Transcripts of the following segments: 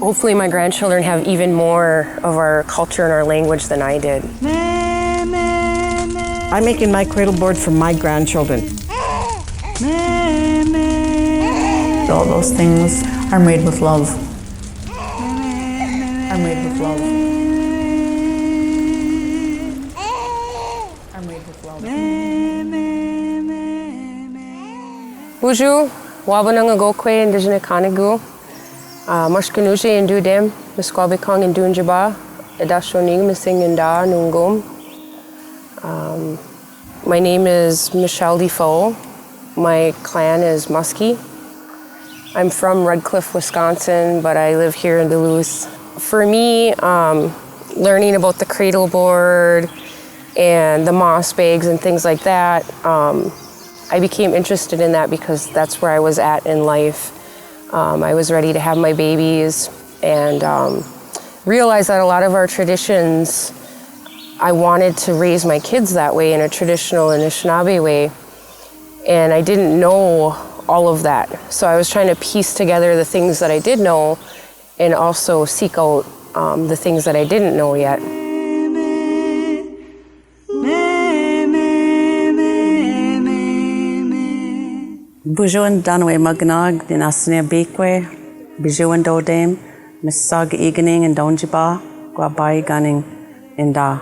Hopefully my grandchildren have even more of our culture and our language than I did. I'm making my cradleboard for my grandchildren. All those things are made with love. Are made with love. Are made with love. Buju, Waabanangagokwe, Indigenous Kanigu. Mashkanushi and Dudem, Gaa-miskwaabikaag and Dunjaba, Edashoning, Missing and Da, Nungum. My name is Michelle Defoe. My clan is Muskie. I'm from Red Cliff, Wisconsin, but I live here in Duluth. For me, learning about the cradleboard and the moss bags and things like that, I became interested in that because that's where I was at in life. I was ready to have my babies and realized that a lot of our traditions, I wanted to raise my kids that way in a traditional Anishinaabe way. And I didn't know all of that. So I was trying to piece together the things that I did know and also seek out the things that I didn't know yet. Ojibwemowining, Anishinaabe Grandmother, Misi-zaaga'iganiing and Ojibwemowining and Da.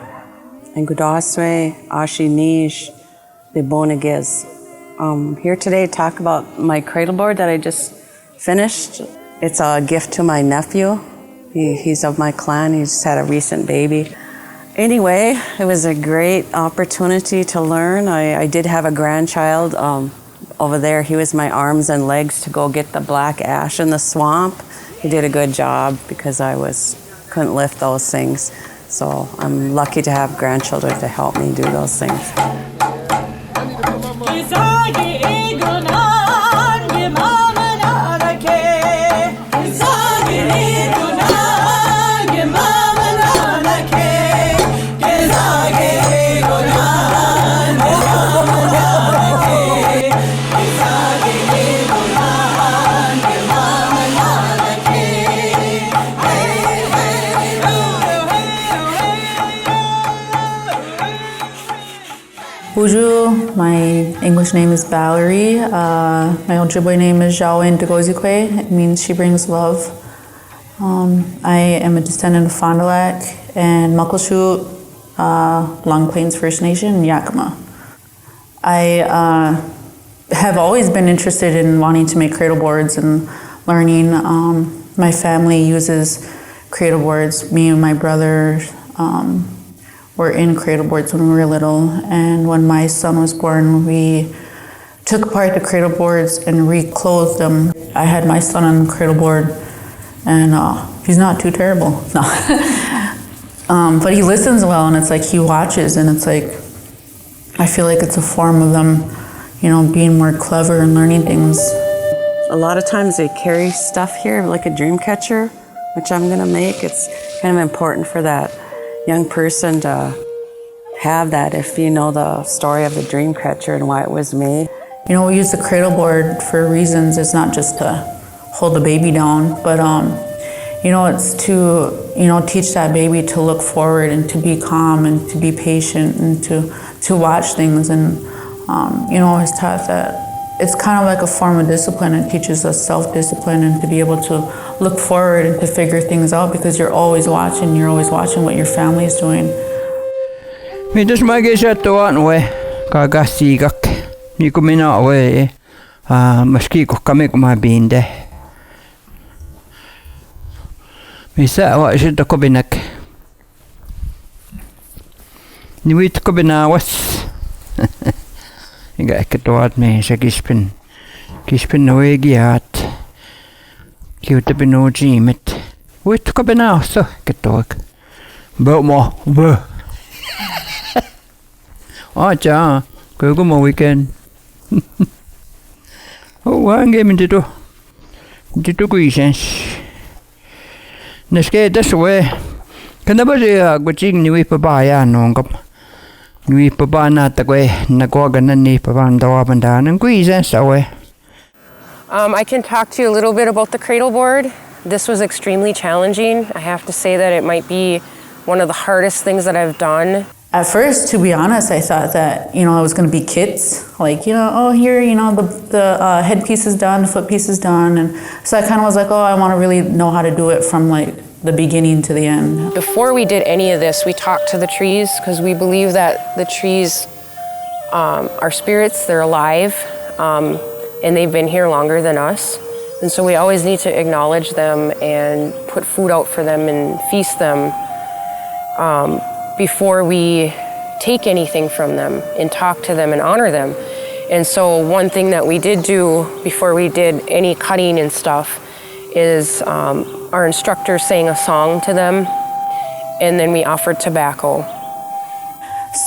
And Gudaswe, Ashinish, Bebonagiz. Here today to talk about my cradleboard that I just finished. It's a gift to my nephew. He's of my clan. He's had a recent baby. Anyway, it was a great opportunity to learn. I did have a grandchild over there. He was my arms and legs to go get the black ash in the swamp. He did a good job because I couldn't lift those things. So I'm lucky to have grandchildren to help me do those things. Buju, my English name is Valerie. My Ojibwe name is Zhaawendaagozikwe. It means she brings love. I am a descendant of Fond du Lac and Muckleshoot, Long Plains First Nation, and Yakima. I have always been interested in wanting to make cradleboards and learning. My family uses cradleboards. Me and my brother were in cradleboards when we were little, and when my son was born, we took apart the cradleboards and reclothed them. I had my son on the cradleboard, and he's not too terrible. No. But he listens well, and it's like he watches, and it's like I feel like it's a form of them, being more clever and learning things. A lot of times they carry stuff here like a dream catcher, which I'm gonna make. It's kind of important for that young person to have that if you know the story of the dream catcher and why it was made. We use the cradleboard for reasons. It's not just to hold the baby down, but it's to teach that baby to look forward and to be calm and to be patient and to watch things. And I was taught that it's kind of like a form of discipline. It teaches us self-discipline and to be able to look forward and to figure things out because you're always watching what your family is doing. Mitäs mä kesätuan we kagasiikak miku minä we maskiko kami kuma binde. Missä wa sitä kobinak. Ni wit kobina was. Iga ehkä tuot me se kispin noegiat. Kiuta bino jimet. Wit kobina so ketok. Mo. Cha, go more weekend. Oh, I'm getting to Greece. Neske this way. Can never say a good thing new pabaya no come. New pabana the way Nagaajiwanaang and Nipavan the Waabanangagokwe and Greece away. I can talk to you a little bit about the cradleboard. This was extremely challenging. I have to say that it might be one of the hardest things that I've done. At first, to be honest, I thought that, it was going to be kits. Like, oh, here, the headpiece is done, the foot piece is done. And so I kind of was like, oh, I want to really know how to do it from like the beginning to the end. Before we did any of this, we talked to the trees because we believe that the trees are spirits, they're alive, and they've been here longer than us. And so we always need to acknowledge them and put food out for them and feast them before we take anything from them and talk to them and honor them. And so one thing that we did do before we did any cutting and stuff is our instructor sang a song to them, and then we offered tobacco.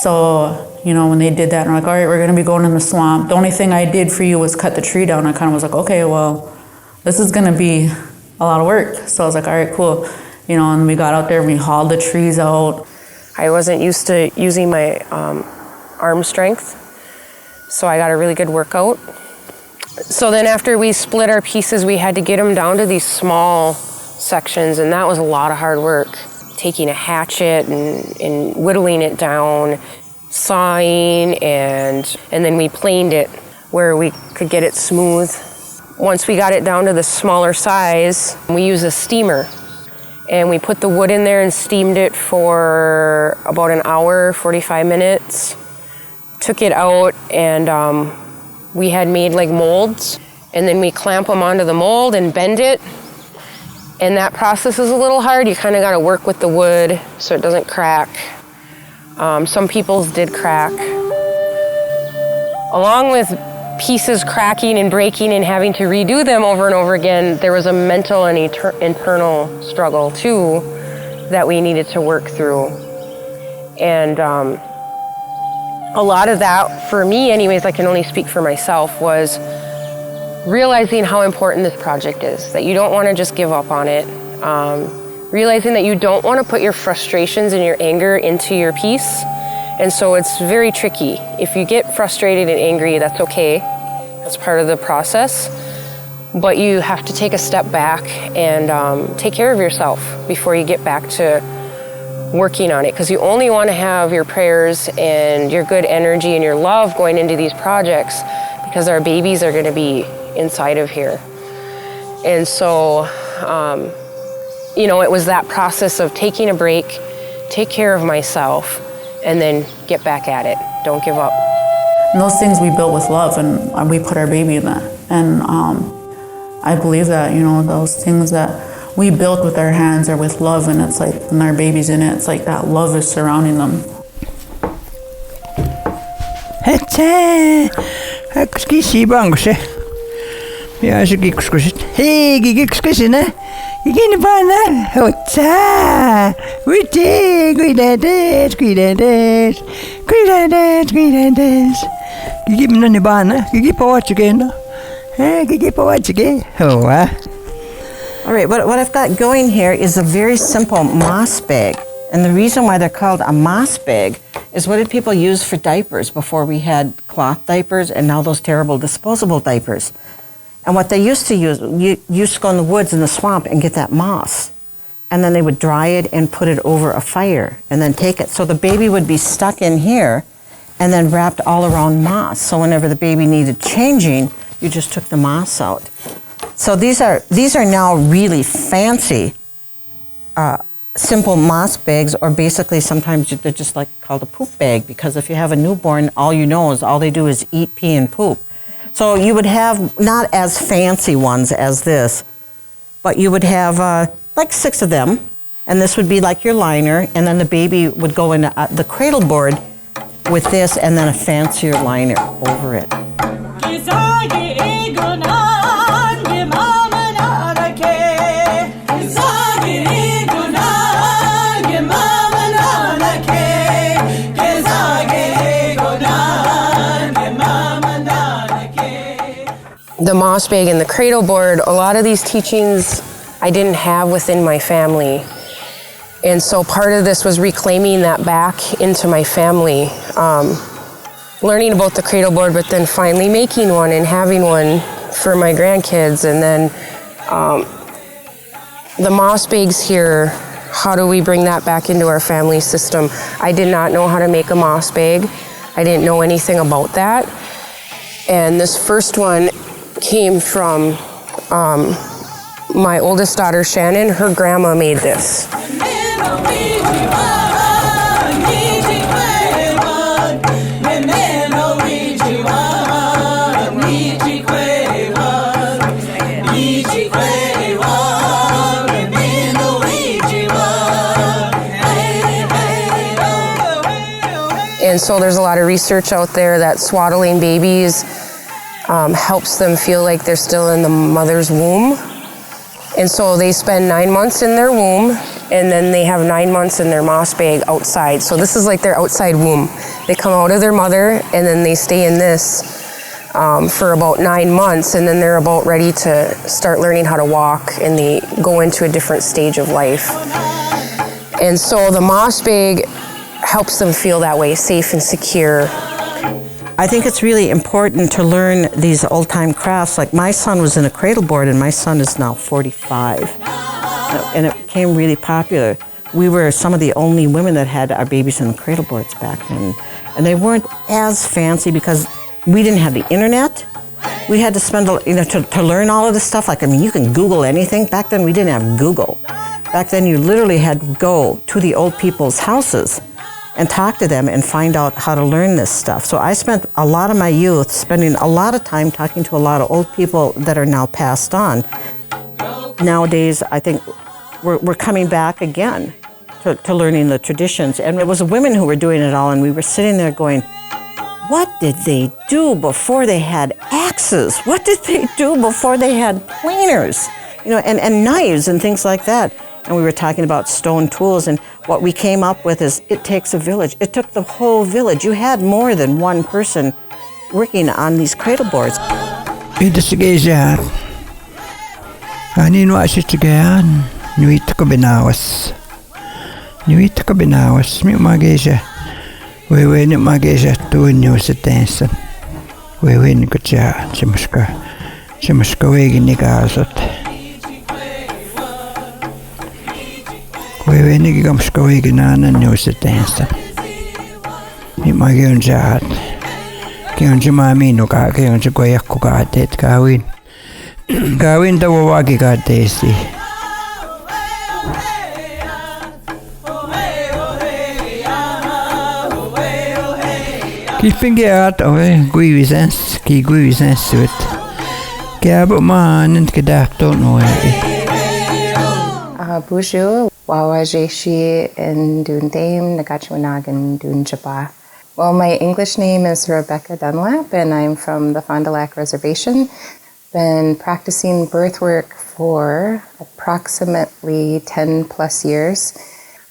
So, when they did that, and I'm like, all right, we're going to be going in the swamp. The only thing I did for you was cut the tree down. I kind of was like, okay, well, this is going to be a lot of work. So I was like, all right, cool. And we got out there and we hauled the trees out. I wasn't used to using my arm strength, so I got a really good workout. So then after we split our pieces, we had to get them down to these small sections, and that was a lot of hard work. Taking a hatchet and whittling it down, sawing, and then we planed it where we could get it smooth. Once we got it down to the smaller size, we used a steamer. And we put the wood in there and steamed it for about an hour, 45 minutes. Took it out, and we had made like molds. And then we clamp them onto the mold and bend it. And that process is a little hard. You kind of got to work with the wood so it doesn't crack. Some people's did crack. Along with pieces cracking and breaking and having to redo them over and over again, there was a mental and internal struggle too that we needed to work through. And a lot of that, for me anyways, I can only speak for myself, was realizing how important this project is, that you don't want to just give up on it. Realizing that you don't want to put your frustrations and your anger into your piece. And so it's very tricky. If you get frustrated and angry, that's okay. That's part of the process. But you have to take a step back and take care of yourself before you get back to working on it. Because you only want to have your prayers and your good energy and your love going into these projects, because our babies are going to be inside of here. And so, it was that process of taking a break, take care of myself, and then get back at it. Don't give up. And those things we built with love, and we put our baby in that. And I believe that, those things that we built with our hands are with love, and it's like when our baby's in it, it's like that love is surrounding them. All right, what I've got going here is a very simple moss bag. And the reason why they're called a moss bag is, what did people use for diapers before we had cloth diapers and now those terrible disposable diapers? And what they used to use, you used to go in the woods in the swamp and get that moss. And then they would dry it and put it over a fire and then take it. So the baby would be stuck in here and then wrapped all around moss. So whenever the baby needed changing, you just took the moss out. So these are now really fancy, simple moss bags, or basically sometimes they're just like called a poop bag, because if you have a newborn, all they do is eat, pee, and poop. So you would have not as fancy ones as this, but you would have like 6 of them, and this would be like your liner, and then the baby would go in the cradle board with this, and then a fancier liner over it. the moss bag and the cradle board, a lot of these teachings I didn't have within my family. And so part of this was reclaiming that back into my family. Learning about the cradle board, but then finally making one and having one for my grandkids. And then the moss bags here, how do we bring that back into our family system? I did not know how to make a moss bag. I didn't know anything about that. And this first one came from my oldest daughter, Shannon. Her grandma made this. And so there's a lot of research out there that swaddling babies helps them feel like they're still in the mother's womb. And so they spend 9 months in their womb, and then they have 9 months in their moss bag outside. So this is like their outside womb. They come out of their mother, and then they stay in this for about 9 months, and then they're about ready to start learning how to walk, and they go into a different stage of life. And so the moss bag helps them feel that way, safe and secure. I think it's really important to learn these old-time crafts. Like my son was in a cradle board, and my son is now 45. And it became really popular. We were some of the only women that had our babies in the cradle boards back then. And they weren't as fancy because we didn't have the internet. We had to spend, to learn all of this stuff. Like, I mean, you can Google anything. Back then, we didn't have Google. Back then, you literally had to go to the old people's houses and talk to them and find out how to learn this stuff. So I spent a lot of my youth spending a lot of time talking to a lot of old people that are now passed on. Nowadays, I think we're coming back again to learning the traditions. And it was women who were doing it all, and we were sitting there going, what did they do before they had axes? What did they do before they had planers? And knives and things like that. And we were talking about stone tools, and what we came up with is it takes a village. It took the whole village. You had more than one person working on these cradle boards. Bonjour, Waabanangagokwe and Nagaajiwanaang. Well, my English name is Rebecca Dunlap, and I'm from the Fond du Lac Reservation. Been practicing birth work for approximately 10 plus years.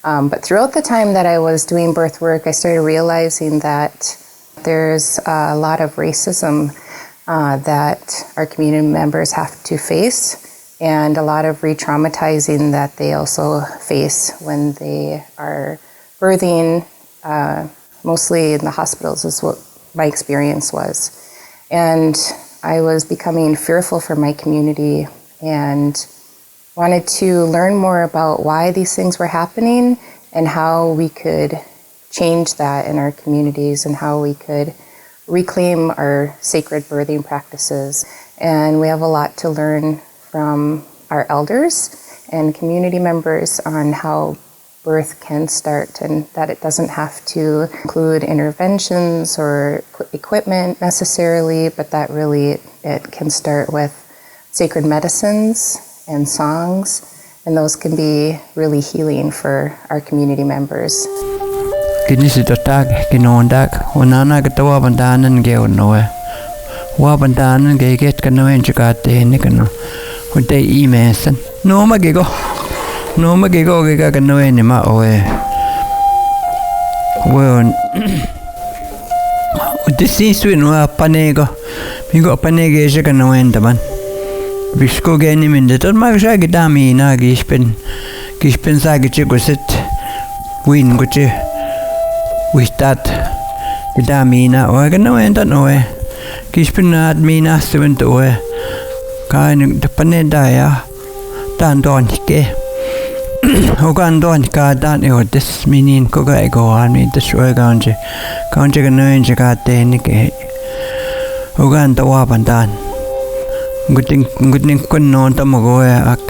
But throughout the time that I was doing birth work, I started realizing that there's a lot of racism that our community members have to face, and a lot of re-traumatizing that they also face when they are birthing, mostly in the hospitals is what my experience was. And I was becoming fearful for my community and wanted to learn more about why these things were happening and how we could change that in our communities and how we could reclaim our sacred birthing practices. And we have a lot to learn from our elders and community members on how birth can start, and that it doesn't have to include interventions or equipment necessarily, but that really it can start with sacred medicines and songs, and those can be really healing for our community members. Migo panege siya kanawen taman. Bisko gani mindetot magsha gidami na gispen sagi chikusit win kuchi wistat gidami na o kanawen tan oe gispen na admina student oe kan panedaya tan don ke Hogan don ka dan e this minin ko ga go an mi this oe ganje kanawen jaga te ni ke Hogan ta Waabandan Gudning kun non tamagoe ak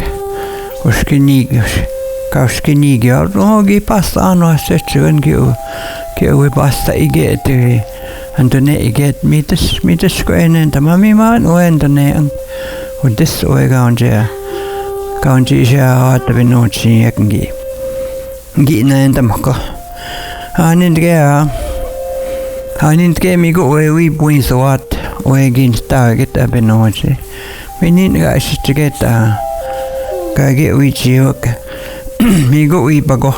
uskinigia rogi pasta ano sechen ki we pasta iget antone iget mites ko enen tamami man o entone und this o ganje ja hat benochi ekngi na entamako hanin mi go we buin so what o egin target benochi Minin guys together kage uichiok migo uipago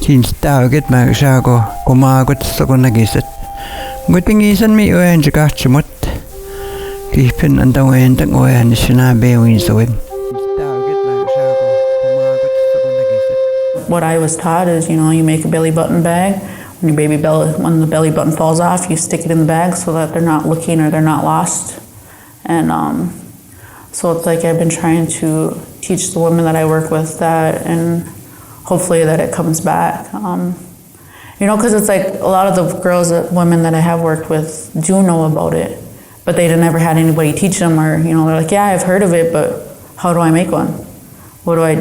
since target magsago kumagot sa kunagiset gutingisan mi oen jagachimot kipen andang oen tang oen Anishinaabe Grandmother. What I was taught is, you make a belly button bag. When when the belly button falls off, you stick it in the bag so that they're not looking or they're not lost. And so it's like I've been trying to teach the women that I work with that, and hopefully that it comes back. Because it's like a lot of the women that I have worked with do know about it, but they never had anybody teach them, or they're like, yeah, I've heard of it, but how do I make one? What do I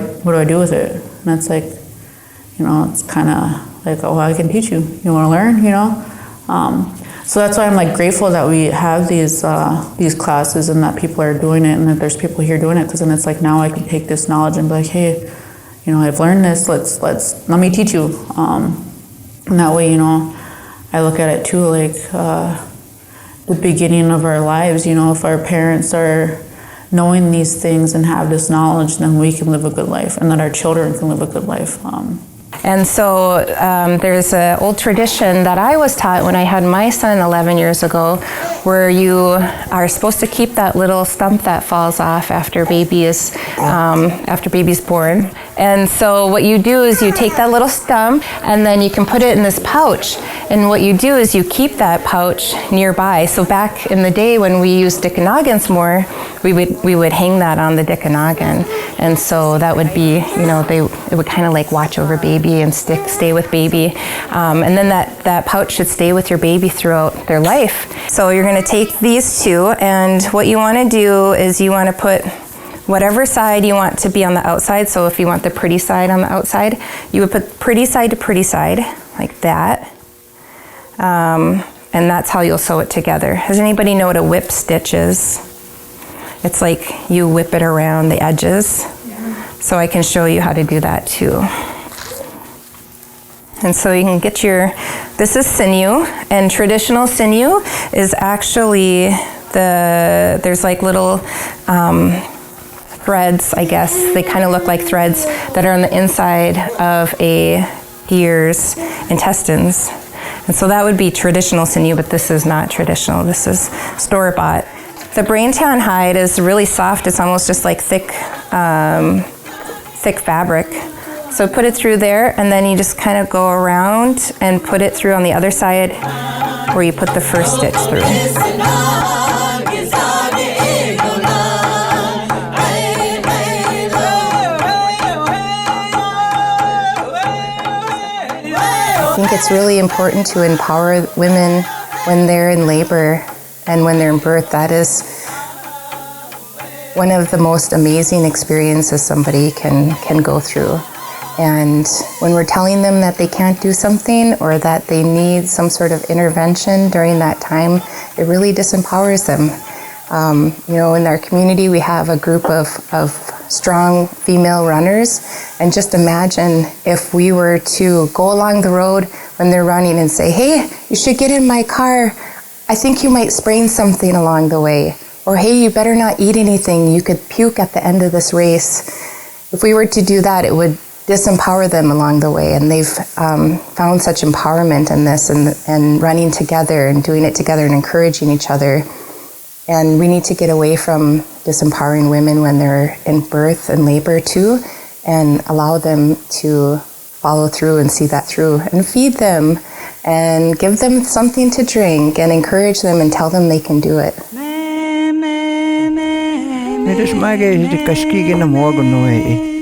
do with it? And it's like, it's kind of like, oh, I can teach you. You want to learn? So that's why I'm like grateful that we have these classes and that people are doing it and that there's people here doing it, because then it's like now I can take this knowledge and be like, hey, I've learned this. Let me teach you. And that way, I look at it too like the beginning of our lives. If our parents are knowing these things and have this knowledge, then we can live a good life, and that our children can live a good life. And so there's an old tradition that I was taught when I had my son 11 years ago, where you are supposed to keep that little stump that falls off after baby's born. And so what you do is you take that little stump and then you can put it in this pouch. And what you do is you keep that pouch nearby. So back in the day when we used dikkenagans more, we would hang that on the dikkenagan. And so that would be, it would kind of like watch over baby and stay with baby. And then that pouch should stay with your baby throughout their life. So you're going to take these two, and what you want to do is you want to put whatever side you want to be on the outside. So if you want the pretty side on the outside, you would put pretty side to pretty side, like that. And that's how you'll sew it together. Does anybody know what a whip stitch is? It's like you whip it around the edges. So I can show you how to do that too. And so you can get this is sinew, and traditional sinew is actually there's like little threads, I guess. They kind of look like threads that are on the inside of a deer's intestines. And so that would be traditional sinew, but this is not traditional. This is store-bought. The brain tan hide is really soft. It's almost just like thick fabric. So put it through there, and then you just kind of go around and put it through on the other side where you put the first stitch through. I think it's really important to empower women when they're in labor and when they're in birth. That is one of the most amazing experiences somebody can go through. And when we're telling them that they can't do something or that they need some sort of intervention during that time, it really disempowers them. In our community, we have a group of strong female runners, and just imagine if we were to go along the road when they're running and say, hey, you should get in my car. I think you might sprain something along the way. Or, hey, you better not eat anything. You could puke at the end of this race. If we were to do that, it would disempower them along the way. And they've found such empowerment in this and running together and doing it together and encouraging each other. And we need to get away from disempowering women when they're in birth and labor too, and allow them to follow through and see that through, and feed them and give them something to drink and encourage them and tell them they can do it. It is my guess the kaskigin na morgan way.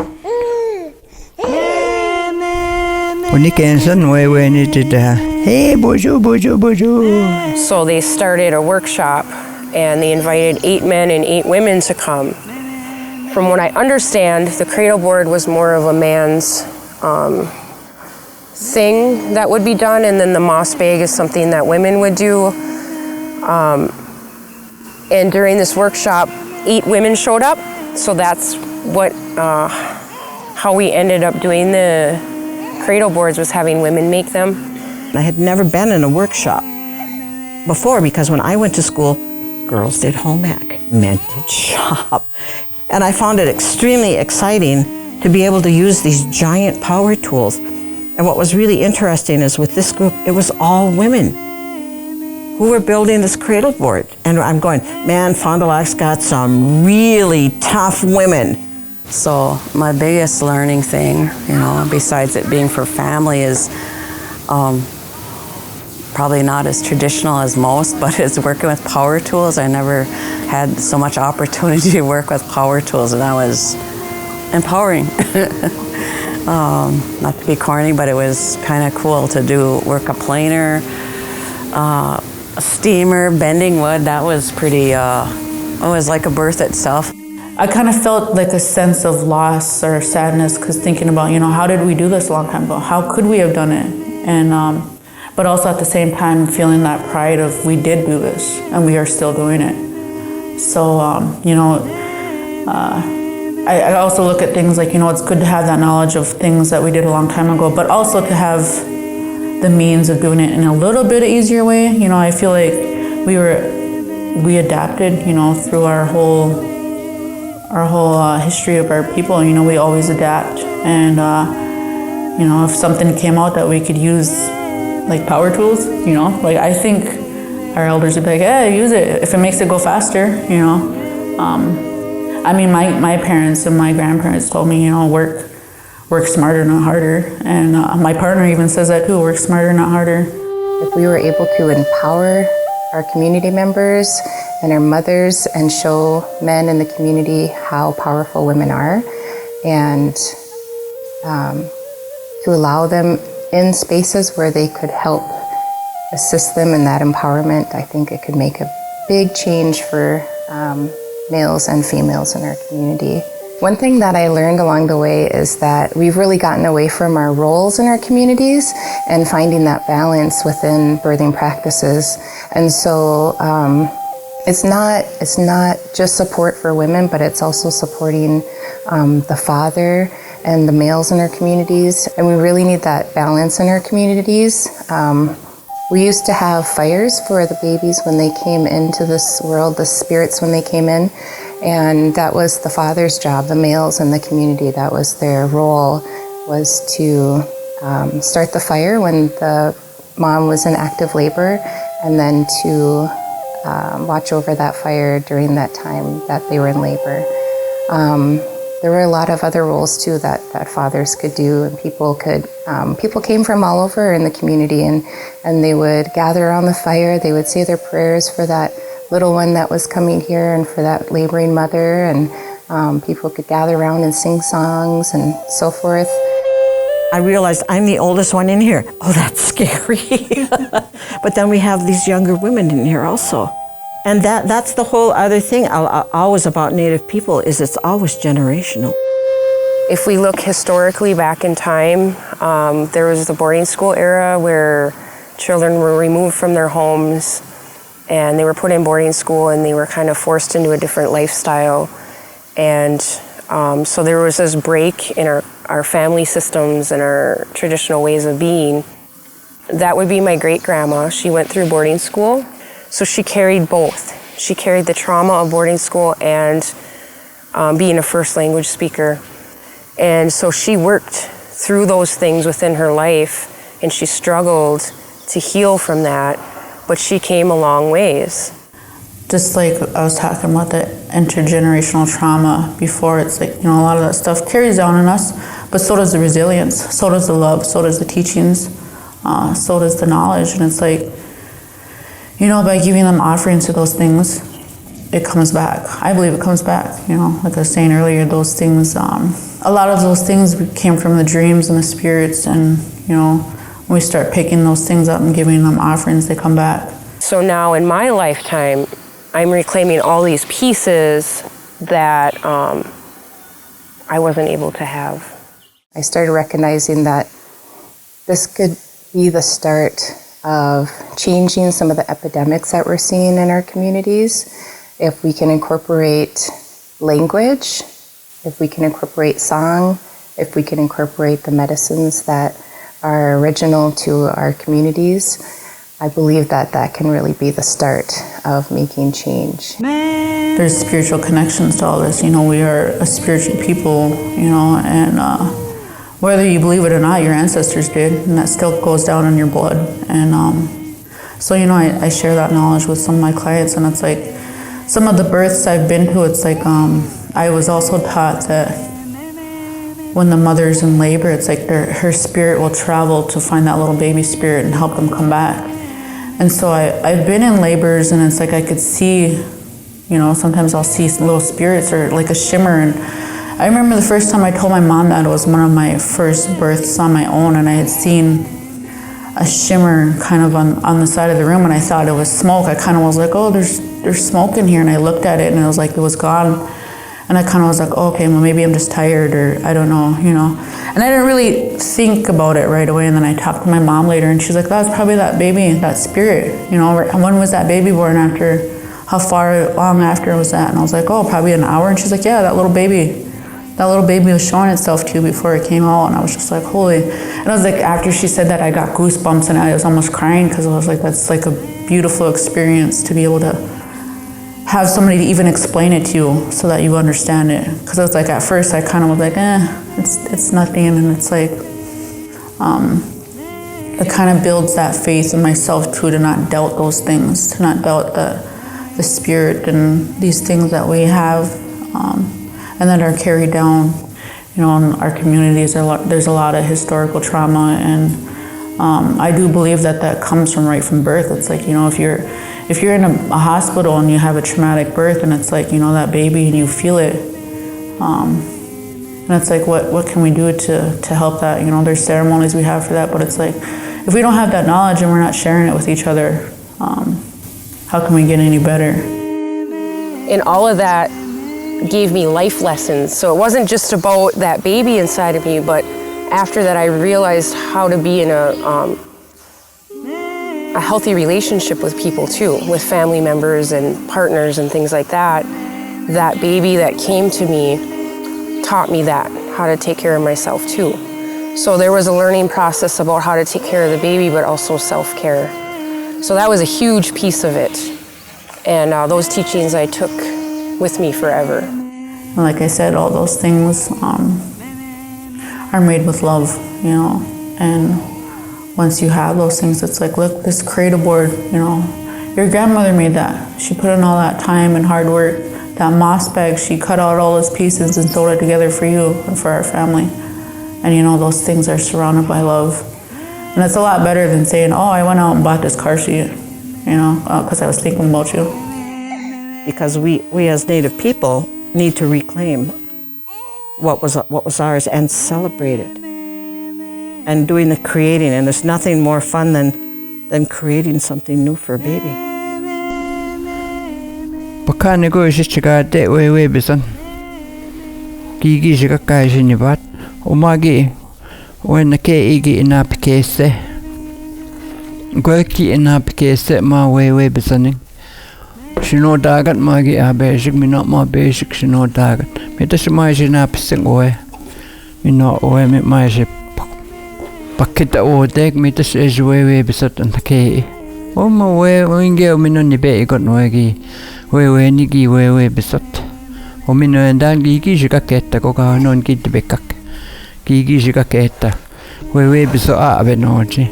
When you can son way when it did hey bojo. So they started a workshop and they invited 8 men and 8 women to come. From what I understand, the cradleboard was more of a man's thing that would be done, and then the moss bag is something that women would do. And during this workshop, 8 women showed up, so that's what how we ended up doing the cradleboards, was having women make them. I had never been in a workshop before, because when I went to school, girls did home ec, men did shop. And I found it extremely exciting to be able to use these giant power tools. And what was really interesting is with this group, it was all women who were building this cradleboard. And I'm going, man, Fond du Lac's got some really tough women. So my biggest learning thing, besides it being for family, is probably not as traditional as most, but it's working with power tools. I never had so much opportunity to work with power tools, and that was empowering. Not to be corny, but it was kind of cool to work a planer, a steamer, bending wood. That was pretty, it was like a birth itself. I kind of felt like a sense of loss or sadness, because thinking about, how did we do this a long time ago? How could we have done it? And but also at the same time feeling that pride of, we did do this and we are still doing it. So, I also look at things like, it's good to have that knowledge of things that we did a long time ago, but also to have the means of doing it in a little bit easier way. I feel like we adapted, through our whole history of our people. We always adapt. And, if something came out that we could use, like power tools, I think our elders would be like, yeah, use it if it makes it go faster, my parents and my grandparents told me, work smarter, not harder. And my partner even says that too, work smarter, not harder. If we were able to empower our community members and our mothers and show men in the community how powerful women are, and to allow them in spaces where they could help assist them in that empowerment, I think it could make a big change for males and females in our community. One thing that I learned along the way is that we've really gotten away from our roles in our communities and finding that balance within birthing practices. And so it's not just support for women, but it's also supporting the father and the males in our communities. And we really need that balance in our communities. We used to have fires for the babies when they came into this world, the spirits when they came in. And that was the father's job, the males in the community. That was their role, was to start the fire when the mom was in active labor, and then to watch over that fire during that time that they were in labor. There were a lot of other roles too that fathers could do, and people came from all over in the community, and they would gather around the fire. They would say their prayers for that little one that was coming here and for that laboring mother, and people could gather around and sing songs and so forth. I realized I'm the oldest one in here. Oh, that's scary. But then we have these younger women in here also. And that's the whole other thing always about Native people, is it's always generational. If we look historically back in time, there was the boarding school era where children were removed from their homes and they were put in boarding school, and they were kind of forced into a different lifestyle. And so there was this break in our family systems and our traditional ways of being. That would be my great-grandma. She went through boarding school, so she carried both. She carried the trauma of boarding school and being a first language speaker. And so she worked through those things within her life, and she struggled to heal from that, but she came a long ways. just like I was talking about the intergenerational trauma before, it's like, a lot of that stuff carries down in us, but so does the resilience, so does the love, so does the teachings, so does the knowledge. And it's like, by giving them offerings to those things, it comes back. I believe it comes back, like I was saying earlier, those things, a lot of those things came from the dreams and the spirits, and, when we start picking those things up and giving them offerings, they come back. So now in my lifetime, I'm reclaiming all these pieces that I wasn't able to have. I started recognizing that this could be the start of changing some of the epidemics that we're seeing in our communities. If we can incorporate language, if we can incorporate song, if we can incorporate the medicines that are original to our communities, I believe that that can really be the start of making change. There's spiritual connections to all this. We are a spiritual people, and whether you believe it or not, your ancestors did, and that still goes down in your blood. And so, I share that knowledge with some of my clients, and it's like, some of the births I've been to, it's like, I was also taught that when the mother's in labor, it's like her spirit will travel to find that little baby spirit and help them come back. And so I've been in labors, and it's like I could see, sometimes I'll see little spirits or like a shimmer. And I remember the first time I told my mom that it was one of my first births on my own, and I had seen a shimmer kind of on the side of the room, and I thought it was smoke. I kind of was like, oh, there's smoke in here, and I looked at it, and it was like it was gone. And I kind of was like, oh, okay, well, maybe I'm just tired, or I don't know, And I didn't really think about it right away. And then I talked to my mom later, and she's like, that was probably that baby, that spirit, When was that baby born after? How long after was that? And I was like, oh, probably an hour. And she's like, yeah, that little baby was showing itself to you before it came out. And I was just like, holy. And I was like, after she said that, I got goosebumps, and I was almost crying, because I was like, that's like a beautiful experience to be able to have somebody to even explain it to you so that you understand it. Because I was like, at first I kind of was like, it's nothing. And it's like, it kind of builds that faith in myself too, to not doubt those things, to not doubt the spirit and these things that we have, and that are carried down, in our communities. There's a lot of historical trauma, and I do believe that comes right from birth. It's like, if you're in a hospital and you have a traumatic birth, and it's like, that baby, and you feel it, and it's like, what can we do to help that? There's ceremonies we have for that, but it's like, if we don't have that knowledge and we're not sharing it with each other, how can we get any better? And all of that gave me life lessons. So it wasn't just about that baby inside of me, but after that I realized how to be in a healthy relationship with people too, with family members and partners and things like that. That baby that came to me taught me how to take care of myself too. So there was a learning process about how to take care of the baby, but also self-care. So that was a huge piece of it. And those teachings I took with me forever. Like I said, all those things are made with love, and once you have those things, it's like, look, this cradleboard, your grandmother made that. She put in all that time and hard work. That moss bag, she cut out all those pieces and sewed it together for you and for our family. And those things are surrounded by love. And it's a lot better than saying, oh, I went out and bought this car seat, because I was thinking about you. Because we as Native people need to reclaim what was ours and celebrate it. And doing the creating, and there's nothing more fun than creating something new for a baby. Pakane go shichika te we bisan. Kigi shika kai shinibat. Umagi when ke igi inapikese. Gweki inapikese ma we bisaning. Shino dagat magi a basic me not ma basic shino dagat. Me tas ma shinapising we. Me not we me ma ship. Pakita o dek me tas we bisat and ke. O ma we winge me no ni be got no gi. We nigi we bisat. O me no endan gi shika ketta ko ka non kit bekak. Gi shika ketta. We biso a be no ji.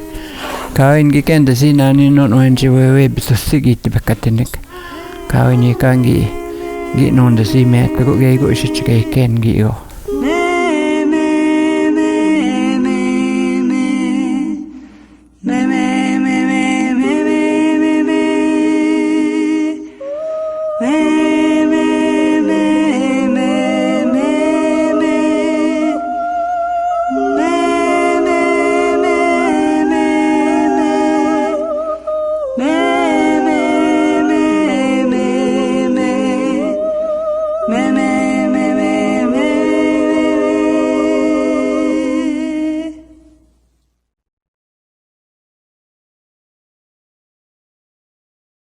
Ka ingi kenda sina ni non wenji we biso sigit bekatinik. Kau ni kan gi non de si met ko ge go shi ken gi go.